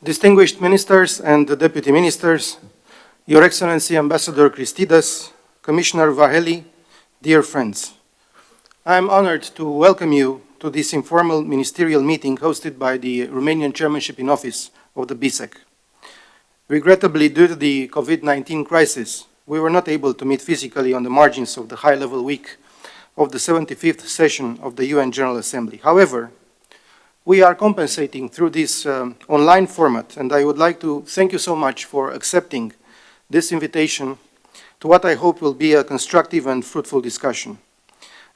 Distinguished ministers and the deputy ministers, Your Excellency Ambassador Christides, Commissioner Vaheli, dear friends. I am honored to welcome you to this informal ministerial meeting hosted by the Romanian Chairmanship in Office of the BISEC. Regrettably, due to the COVID-19 crisis, we were not able to meet physically on the margins of the high-level week of the 75th session of the UN General Assembly. However, we are compensating through this online format, and I would like to thank you so much for accepting this invitation to what I hope will be a constructive and fruitful discussion.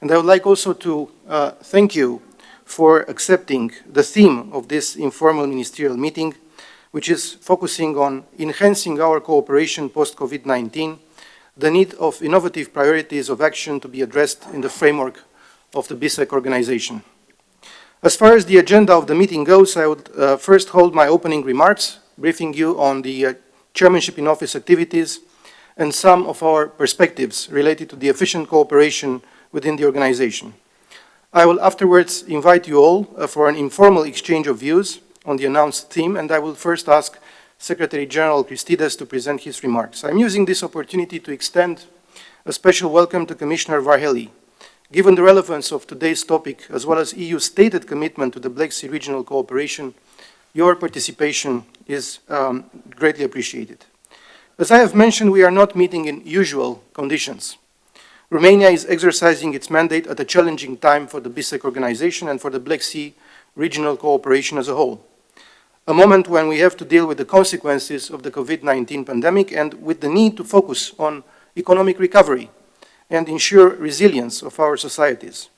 And I would like also to thank you for accepting the theme of this informal ministerial meeting, which is focusing on enhancing our cooperation post-COVID-19, the need of innovative priorities of action to be addressed in the framework of the BISEC organization. As far as the agenda of the meeting goes, I would first hold my opening remarks, briefing you on the Chairmanship in Office activities and some of our perspectives related to the efficient cooperation within the organization. I will afterwards invite you all for an informal exchange of views on the announced theme, and I will first ask Secretary General Christides to present his remarks. I'm using this opportunity to extend a special welcome to Commissioner Vaheli. Given the relevance of today's topic, as well as EU's stated commitment to the Black Sea regional cooperation, your participation is greatly appreciated. As I have mentioned, we are not meeting in usual conditions. Romania is exercising its mandate at a challenging time for the BISEC organization and for the Black Sea regional cooperation as a whole. A moment when we have to deal with the consequences of the COVID-19 pandemic and with the need to focus on economic recovery and ensure resilience of our societies.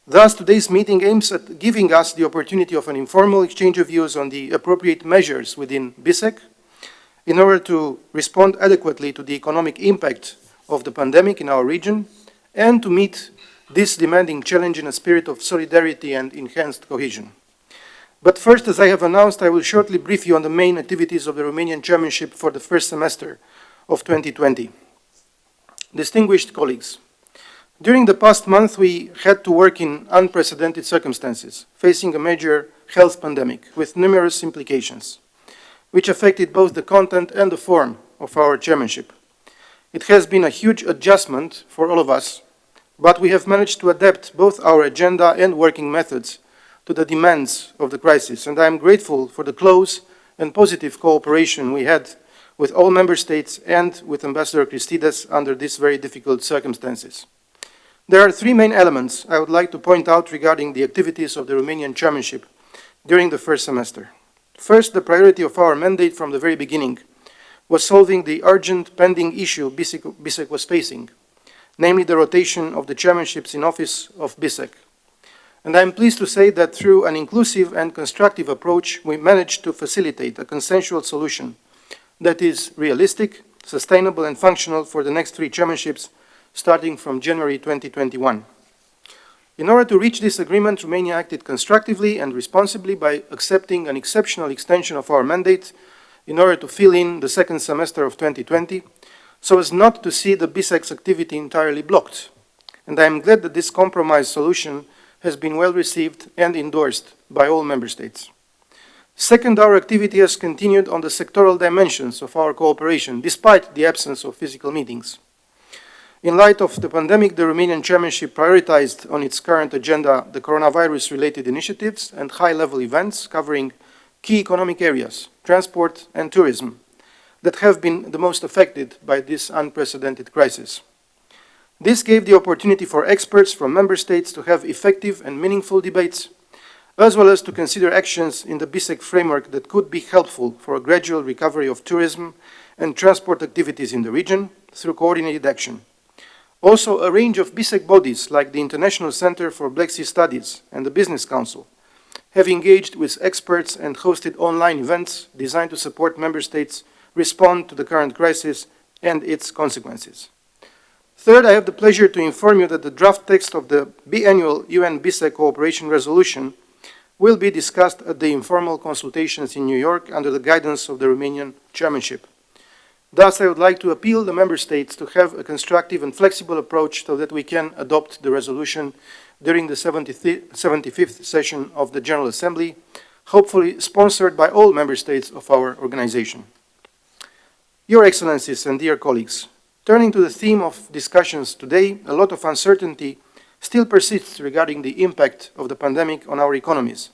Thus, today's meeting aims at giving us the opportunity of an informal exchange of views on the appropriate measures within BISEC in order to respond adequately to the economic impact of the pandemic in our region and to meet this demanding challenge in a spirit of solidarity and enhanced cohesion. But first, as I have announced, I will shortly brief you on the main activities of the Romanian chairmanship for the first semester of 2020. Distinguished colleagues, during the past month we had to work in unprecedented circumstances, facing a major health pandemic with numerous implications, which affected both the content and the form of our chairmanship. It has been a huge adjustment for all of us, but we have managed to adapt both our agenda and working methods to the demands of the crisis, and I am grateful for the close and positive cooperation we had with all member states and with Ambassador Christides under these very difficult circumstances. There are three main elements I would like to point out regarding the activities of the Romanian chairmanship during the first semester. First, the priority of our mandate from the very beginning was solving the urgent pending issue BISEC was facing, namely the rotation of the chairmanships in office of BISEC. And I am pleased to say that through an inclusive and constructive approach, we managed to facilitate a consensual solution that is realistic, sustainable, and functional for the next three chairmanships starting from January 2021. In order to reach this agreement, Romania acted constructively and responsibly by accepting an exceptional extension of our mandate in order to fill in the second semester of 2020, so as not to see the BISEC's activity entirely blocked. And I am glad that this compromise solution has been well received and endorsed by all member states. Second, our activity has continued on the sectoral dimensions of our cooperation, despite the absence of physical meetings. In light of the pandemic, the Romanian chairmanship prioritized on its current agenda the coronavirus-related initiatives and high-level events covering key economic areas, transport and tourism, that have been the most affected by this unprecedented crisis. This gave the opportunity for experts from member states to have effective and meaningful debates, as well as to consider actions in the BISEC framework that could be helpful for a gradual recovery of tourism and transport activities in the region through coordinated action. Also, a range of BISEC bodies like the International Center for Black Sea Studies and the Business Council have engaged with experts and hosted online events designed to support member states respond to the current crisis and its consequences. Third, I have the pleasure to inform you that the draft text of the biannual UN BISEC cooperation resolution will be discussed at the informal consultations in New York under the guidance of the Romanian chairmanship. Thus, I would like to appeal to the member states to have a constructive and flexible approach so that we can adopt the resolution during the 75th session of the General Assembly, hopefully sponsored by all member states of our organization. Your Excellencies and dear colleagues, turning to the theme of discussions today, a lot of uncertainty still persists regarding the impact of the pandemic on our economies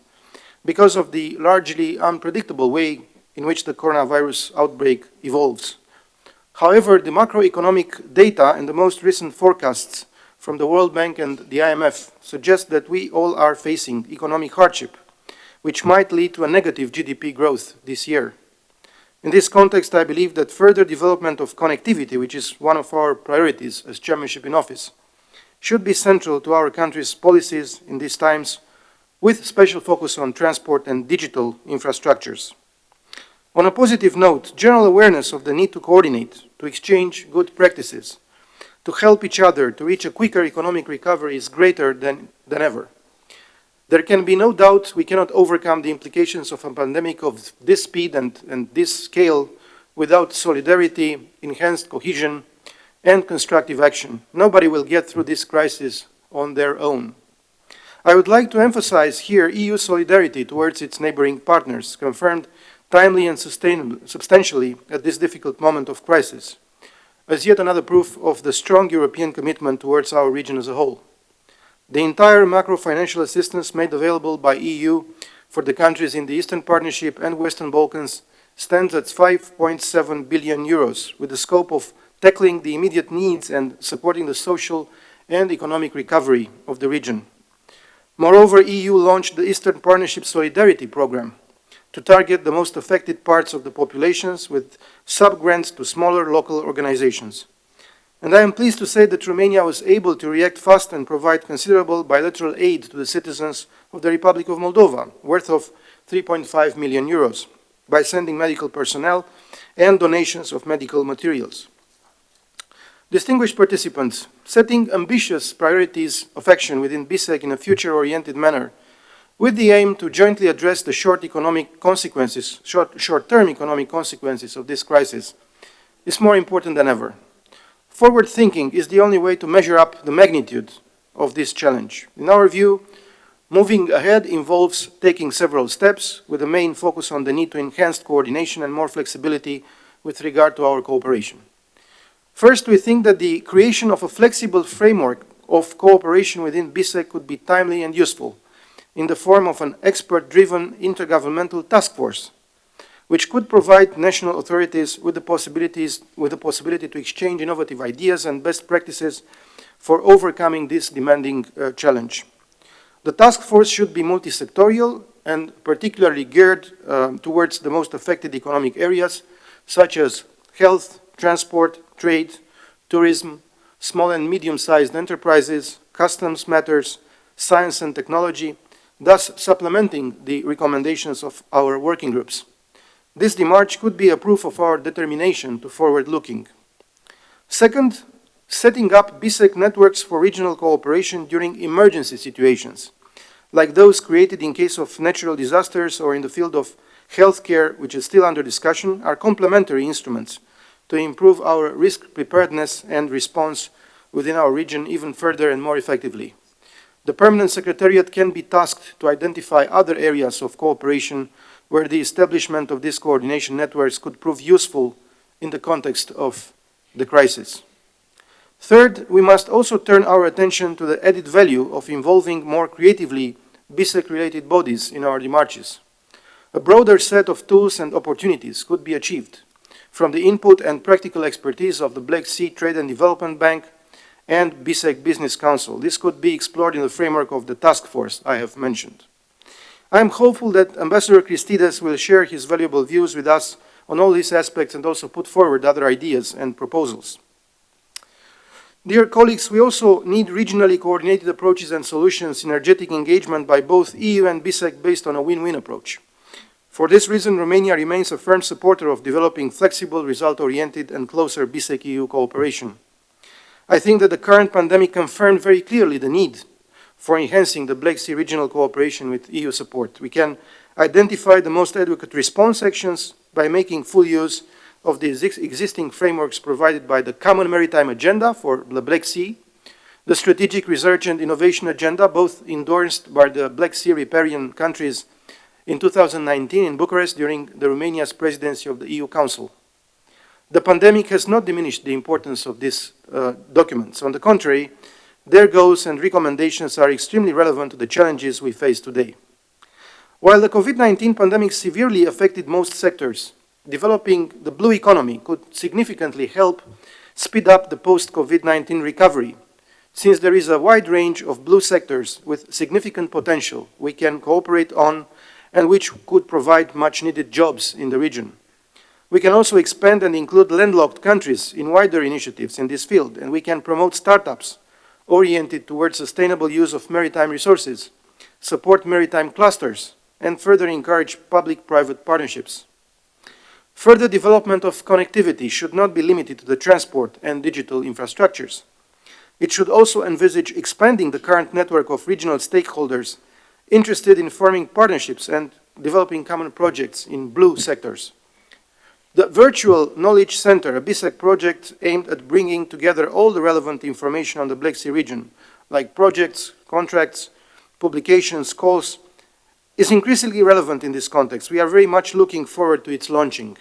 because of the largely unpredictable way in which the coronavirus outbreak evolves. However, the macroeconomic data and the most recent forecasts from the World Bank and the IMF suggest that we all are facing economic hardship, which might lead to a negative GDP growth this year. In this context, I believe that further development of connectivity, which is one of our priorities as chairmanship in office, should be central to our country's policies in these times, with special focus on transport and digital infrastructures. On a positive note, general awareness of the need to coordinate, to exchange good practices, to help each other to reach a quicker economic recovery is greater than ever. There can be no doubt we cannot overcome the implications of a pandemic of this speed and this scale without solidarity, enhanced cohesion, and constructive action. Nobody will get through this crisis on their own. I would like to emphasize here EU solidarity towards its neighboring partners, confirmed timely and substantially at this difficult moment of crisis, as yet another proof of the strong European commitment towards our region as a whole. The entire macro-financial assistance made available by EU for the countries in the Eastern Partnership and Western Balkans stands at 5.7 billion euros, with the scope of tackling the immediate needs and supporting the social and economic recovery of the region. Moreover, EU launched the Eastern Partnership Solidarity Programme to target the most affected parts of the populations with sub-grants to smaller local organizations. And I am pleased to say that Romania was able to react fast and provide considerable bilateral aid to the citizens of the Republic of Moldova, worth of 3.5 million euros, by sending medical personnel and donations of medical materials. Distinguished participants, setting ambitious priorities of action within BISEC in a future-oriented manner with the aim to jointly address the short-term economic consequences of this crisis is more important than ever. Forward thinking is the only way to measure up the magnitude of this challenge. In our view, moving ahead involves taking several steps with the main focus on the need to enhance coordination and more flexibility with regard to our cooperation. First, we think that the creation of a flexible framework of cooperation within BISEC could be timely and useful in the form of an expert-driven intergovernmental task force, which could provide national authorities with the possibility to exchange innovative ideas and best practices for overcoming this demanding challenge. The task force should be multi-sectorial and particularly geared towards the most affected economic areas, such as health, transport, trade, tourism, small and medium-sized enterprises, customs matters, science and technology, thus supplementing the recommendations of our working groups. This demarche could be a proof of our determination to forward-looking. Second, setting up BISEC networks for regional cooperation during emergency situations, like those created in case of natural disasters or in the field of healthcare, which is still under discussion, are complementary instruments to improve our risk preparedness and response within our region even further and more effectively. The Permanent Secretariat can be tasked to identify other areas of cooperation where the establishment of these coordination networks could prove useful in the context of the crisis. Third, we must also turn our attention to the added value of involving more creatively BISEC-related bodies in our demarches. A broader set of tools and opportunities could be achieved from the input and practical expertise of the Black Sea Trade and Development Bank and BISEC Business Council. This could be explored in the framework of the task force I have mentioned. I am hopeful that Ambassador Christides will share his valuable views with us on all these aspects and also put forward other ideas and proposals. Dear colleagues, we also need regionally coordinated approaches and solutions, synergetic engagement by both EU and BISEC based on a win-win approach. For this reason, Romania remains a firm supporter of developing flexible, result-oriented and closer BISEC-EU cooperation. I think that the current pandemic confirmed very clearly the need for enhancing the Black Sea regional cooperation with EU support. We can identify the most adequate response actions by making full use of the existing frameworks provided by the Common Maritime Agenda for the Black Sea, the Strategic Research and Innovation Agenda, both endorsed by the Black Sea riparian countries in 2019 in Bucharest during the Romania's presidency of the EU Council. The pandemic has not diminished the importance of these documents. On the contrary, their goals and recommendations are extremely relevant to the challenges we face today. While the COVID-19 pandemic severely affected most sectors, developing the blue economy could significantly help speed up the post-COVID-19 recovery, since there is a wide range of blue sectors with significant potential we can cooperate on and which could provide much-needed jobs in the region. We can also expand and include landlocked countries in wider initiatives in this field, and we can promote startups oriented towards sustainable use of maritime resources, support maritime clusters, and further encourage public-private partnerships. Further development of connectivity should not be limited to the transport and digital infrastructures. It should also envisage expanding the current network of regional stakeholders interested in forming partnerships and developing common projects in blue sectors. The Virtual Knowledge Center, a BISEC project aimed at bringing together all the relevant information on the Black Sea region, like projects, contracts, publications, calls, is increasingly relevant in this context. We are very much looking forward to its launching.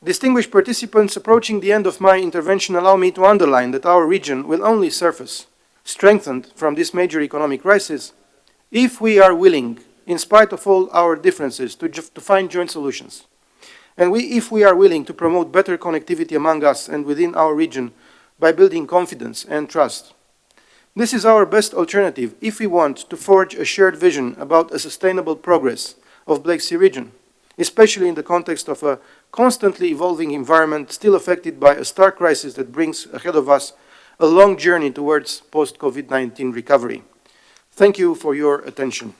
Distinguished participants, approaching the end of my intervention, allow me to underline that our region will only surface strengthened from this major economic crisis if we are willing, in spite of all our differences, to find joint solutions. And if we are willing to promote better connectivity among us and within our region by building confidence and trust. This is our best alternative if we want to forge a shared vision about a sustainable progress of Black Sea region, especially in the context of a constantly evolving environment still affected by a stark crisis that brings ahead of us a long journey towards post-COVID-19 recovery. Thank you for your attention.